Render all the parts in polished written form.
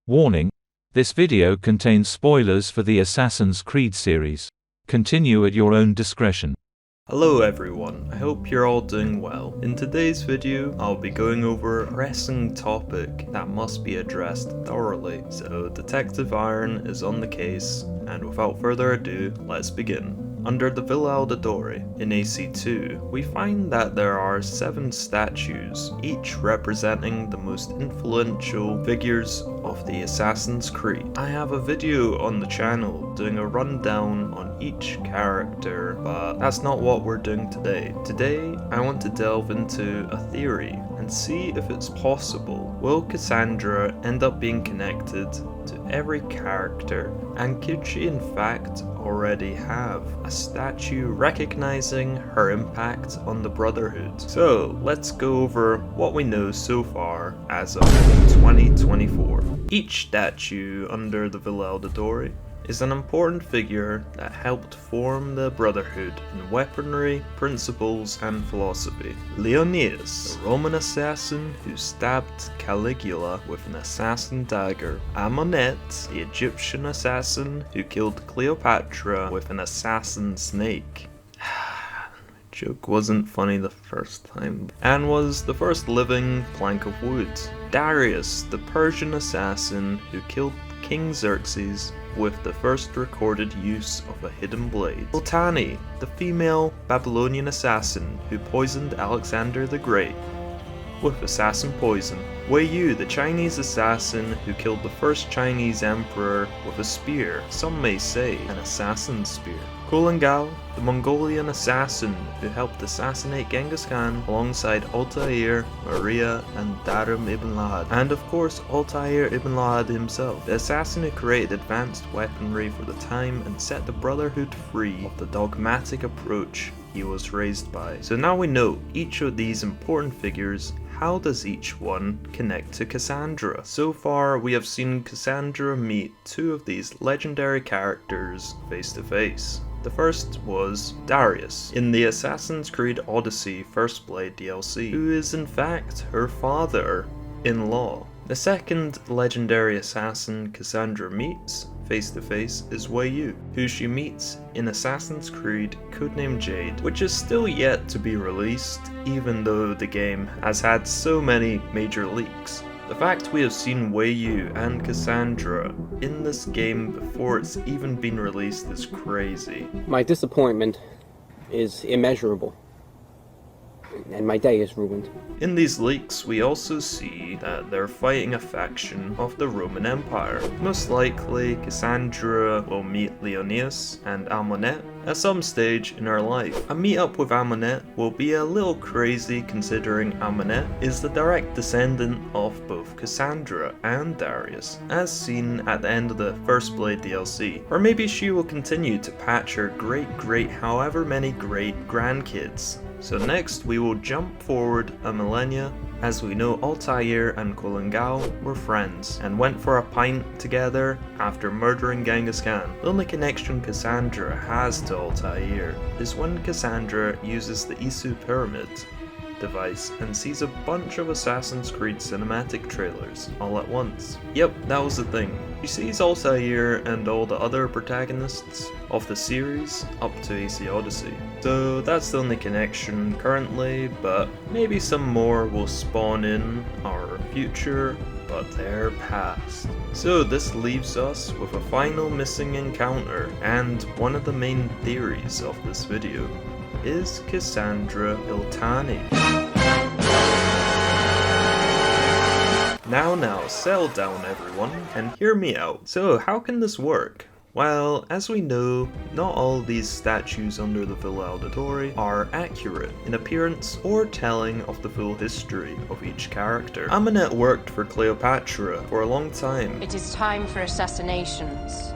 Warning: this video contains spoilers for the Assassin's Creed series. Continue at your own discretion. Hello everyone, I hope you're all doing well. In today's video, I'll be going over a pressing topic that must be addressed thoroughly. So Detective Iron is on the case, and without further ado, let's begin. Under the Villa Auditore in AC2, we find that there are 7 statues, each representing the most influential figures of the Assassin's Creed. I have a video on the channel doing a rundown on each character, but that's not what we're doing today. Today, I want to delve into a theory and see if it's possible. Will Kassandra end up being connected to every character, and could she in fact already have a statue recognizing her impact on the Brotherhood? So let's go over what we know so far as of 2024. Each statue under the Villa Auditore is an important figure that helped form the Brotherhood in weaponry, principles, and philosophy. Leonidas, the Roman assassin who stabbed Caligula with an assassin dagger. Amunet, the Egyptian assassin who killed Cleopatra with an assassin snake. Joke wasn't funny the first time, and was the first living plank of wood. Darius, the Persian assassin who killed King Xerxes with the first recorded use of a hidden blade. Iltani, the female Babylonian assassin who poisoned Alexander the Great with assassin poison. Wei Yu, the Chinese assassin who killed the first Chinese emperor with a spear, some may say an assassin spear. Kolangao, the Mongolian assassin who helped assassinate Genghis Khan alongside Altair, Maria, and Darim ibn Lahad. And of course Altair ibn Lahad himself, the assassin who created advanced weaponry for the time and set the Brotherhood free of the dogmatic approach he was raised by. So now we know each of these important figures. How does each one connect to Kassandra? So far, we have seen Kassandra meet 2 of these legendary characters face to face. The first was Darius in the Assassin's Creed Odyssey First Blade DLC, who is in fact her father-in-law. The second legendary assassin Kassandra meets face to face is Wei Yu, who she meets in Assassin's Creed Codename Jade, which is still yet to be released, even though the game has had so many major leaks. The fact we have seen Wei Yu and Kassandra in this game before it's even been released is crazy. My disappointment is immeasurable, and my day is ruined. In these leaks, we also see that they're fighting a faction of the Roman Empire. Most likely, Kassandra will meet Leonidas and Amunet at some stage in her life. A meetup with Amunet will be a little crazy considering Amunet is the direct descendant of both Kassandra and Darius, as seen at the end of the First Blade DLC. Or maybe she will continue to patch her great however many great grandkids. So next we will jump forward a millennia, as we know Altair and Kolangao were friends and went for a pint together after murdering Genghis Khan. The only connection Kassandra has to Altair is when Kassandra uses the Isu Pyramid device and sees a bunch of Assassin's Creed cinematic trailers all at once. Yep, that was the thing. She sees Altair and all the other protagonists of the series up to AC Odyssey. So that's the only connection currently, but maybe some more will spawn in our future, but they're past. So this leaves us with a final missing encounter, and one of the main theories of this video is Kassandra Iltani. Now, settle down everyone, and hear me out. So how can this work? Well, as we know, not all these statues under the Villa Auditore are accurate in appearance or telling of the full history of each character. Amunet worked for Cleopatra for a long time. It is time for assassinations.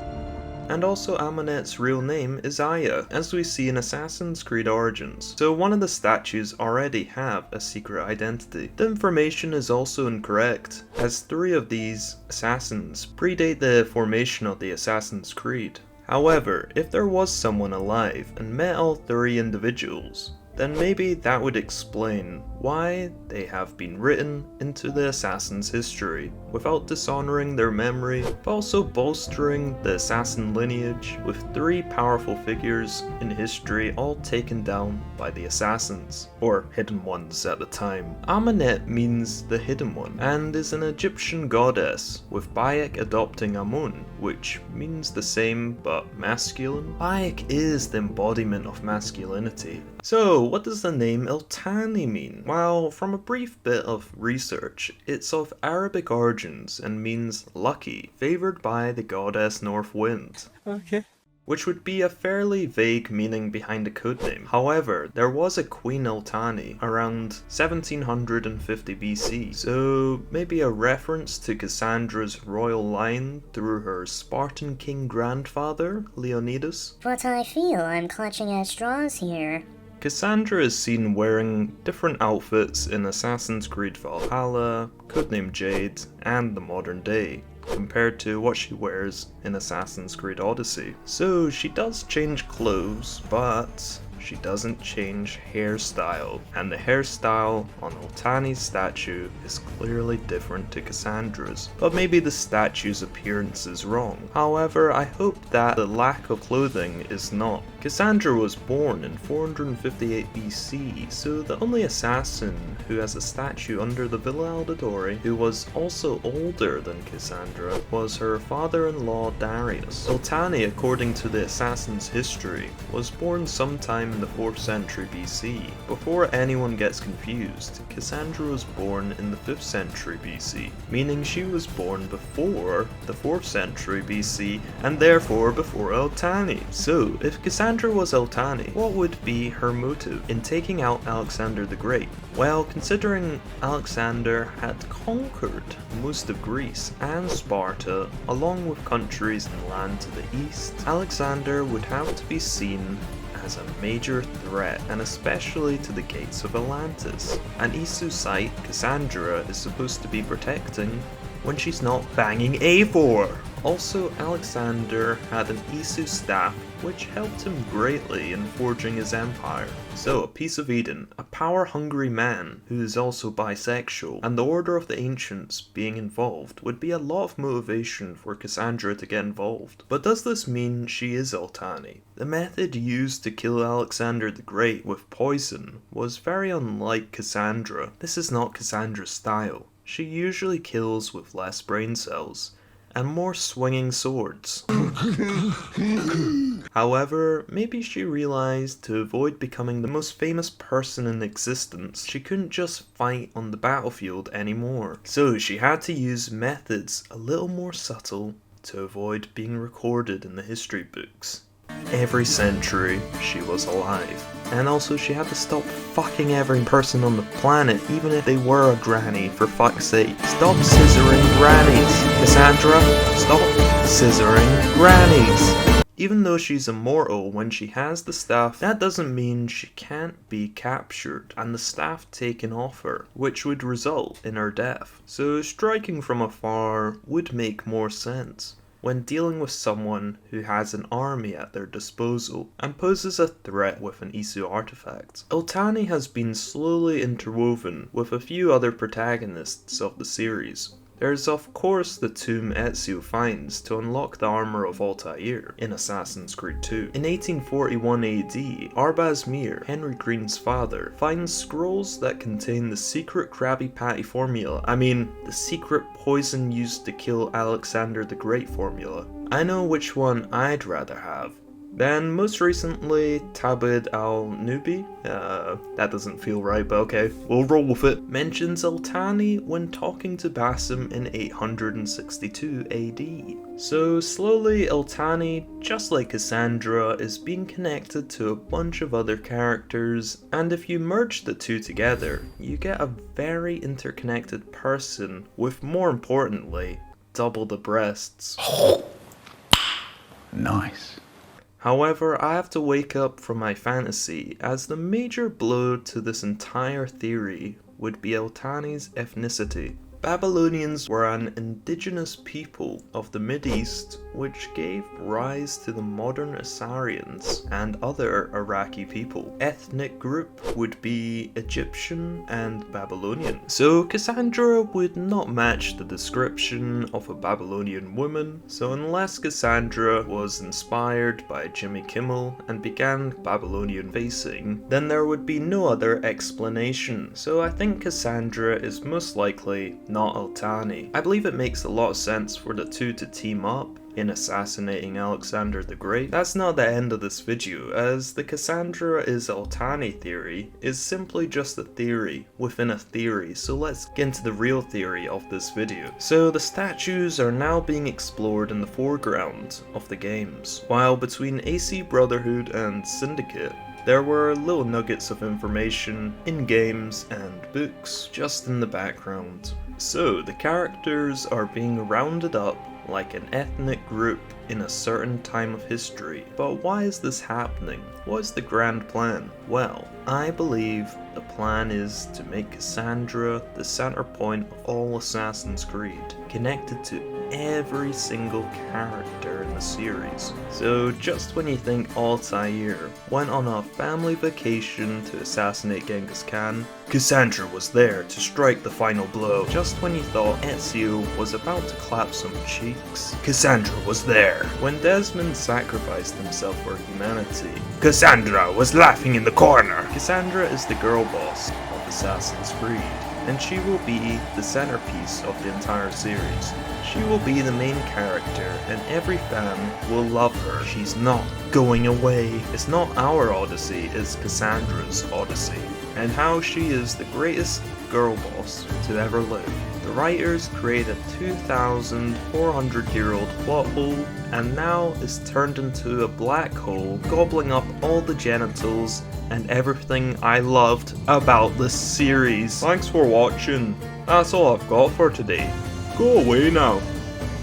And also Amunet's real name is Aya, as we see in Assassin's Creed Origins, so one of the statues already have a secret identity. The information is also incorrect, as 3 of these assassins predate the formation of the Assassin's Creed. However, if there was someone alive and met all 3 individuals, then maybe that would explain why they have been written into the assassin's history, without dishonoring their memory, but also bolstering the assassin lineage with 3 powerful figures in history all taken down by the assassins, or hidden ones at the time. Amenet means the hidden one, and is an Egyptian goddess, with Bayek adopting Amun, which means the same but masculine. Bayek is the embodiment of masculinity. So, what does the name Iltani mean? Well, from a brief bit of research, it's of Arabic origins and means lucky, favoured by the goddess North Wind. Okay. Which would be a fairly vague meaning behind the codename. However, there was a Queen Iltani around 1750 BC, so maybe a reference to Cassandra's royal line through her Spartan king grandfather, Leonidas. But I feel I'm clutching at straws here. Kassandra is seen wearing different outfits in Assassin's Creed Valhalla, Codename Jade, and the modern day, compared to what she wears in Assassin's Creed Odyssey. So she does change clothes, but she doesn't change hairstyle, and the hairstyle on Iltani's statue is clearly different to Cassandra's, but maybe the statue's appearance is wrong. However, I hope that the lack of clothing is not. Kassandra was born in 458 BC, so the only assassin who has a statue under the Villa Auditore who was also older than Kassandra was her father-in-law Darius. Iltani, according to the assassin's history, was born sometime in the 4th century BC. Before anyone gets confused, Kassandra was born in the 5th century BC, meaning she was born before the 4th century BC and therefore before Iltani. So, if Kassandra was Iltani, what would be her motive in taking out Alexander the Great? Well, considering Alexander had conquered most of Greece and Sparta, along with countries and land to the east, Alexander would have to be seen as a major threat, and especially to the gates of Atlantis, an Isu site Kassandra is supposed to be protecting when she's not banging Eivor. Also, Alexander had an Isu staff which helped him greatly in forging his empire. So, a piece of Eden, a power-hungry man who is also bisexual, and the Order of the Ancients being involved would be a lot of motivation for Kassandra to get involved. But does this mean she is Iltani? The method used to kill Alexander the Great with poison was very unlike Kassandra. This is not Cassandra's style. She usually kills with less brain cells and more swinging swords. However, maybe she realized to avoid becoming the most famous person in existence, she couldn't just fight on the battlefield anymore. So she had to use methods a little more subtle to avoid being recorded in the history books. Every century she was alive. And also she had to stop fucking every person on the planet, even if they were a granny, for fuck's sake. Stop scissoring grannies! Kassandra, stop scissoring grannies! Even though she's immortal when she has the staff, that doesn't mean she can't be captured and the staff taken off her, which would result in her death. So striking from afar would make more sense when dealing with someone who has an army at their disposal and poses a threat with an Isu artifact. Iltani has been slowly interwoven with a few other protagonists of the series. There's of course the tomb Ezio finds to unlock the armor of Altair in Assassin's Creed 2. In 1841 AD, Arbaz Mir, Henry Green's father, finds scrolls that contain the secret Krabby Patty formula. The secret poison used to kill Alexander the Great formula. I know which one I'd rather have. Then, most recently, Tabid al-Nubi, that doesn't feel right, but okay, we'll roll with it, mentions Iltani when talking to Basim in 862 AD. So slowly, Iltani, just like Kassandra, is being connected to a bunch of other characters, and if you merge the two together, you get a very interconnected person with, more importantly, double the breasts. Nice. However, I have to wake up from my fantasy, as the major blow to this entire theory would be Iltani's ethnicity. Babylonians were an indigenous people of the Mideast which gave rise to the modern Assyrians and other Iraqi people. Ethnic group would be Egyptian and Babylonian. So Kassandra would not match the description of a Babylonian woman, so unless Kassandra was inspired by Jimmy Kimmel and began Babylonian facing, then there would be no other explanation. So I think Kassandra is most likely not Iltani. I believe it makes a lot of sense for the two to team up in assassinating Alexander the Great. That's not the end of this video, as the Kassandra is Iltani theory is simply just a theory within a theory, so let's get into the real theory of this video. So the statues are now being explored in the foreground of the games, while between AC Brotherhood and Syndicate, there were little nuggets of information in games and books just in the background. So the characters are being rounded up like an ethnic group in a certain time of history. But why is this happening? What is the grand plan? Well, I believe the plan is to make Kassandra the center point of all Assassin's Creed, connected to every single character in the series. So just when you think Altair went on a family vacation to assassinate Genghis Khan, Kassandra was there to strike the final blow. Just when you thought Ezio was about to clap some cheeks, Kassandra was there. When Desmond sacrificed himself for humanity, Kassandra was laughing in the corner. Kassandra is the girl boss of Assassin's Creed, and she will be the centerpiece of the entire series. She will be the main character, and every fan will love her. She's not going away. It's not our Odyssey, it's Kassandra's Odyssey, and how she is the greatest girl boss to ever live. The writers created a 2,400-year-old plot hole, and now is turned into a black hole, gobbling up all the genitals and everything I loved about this series. Thanks for watching. That's all I've got for today. Go away now.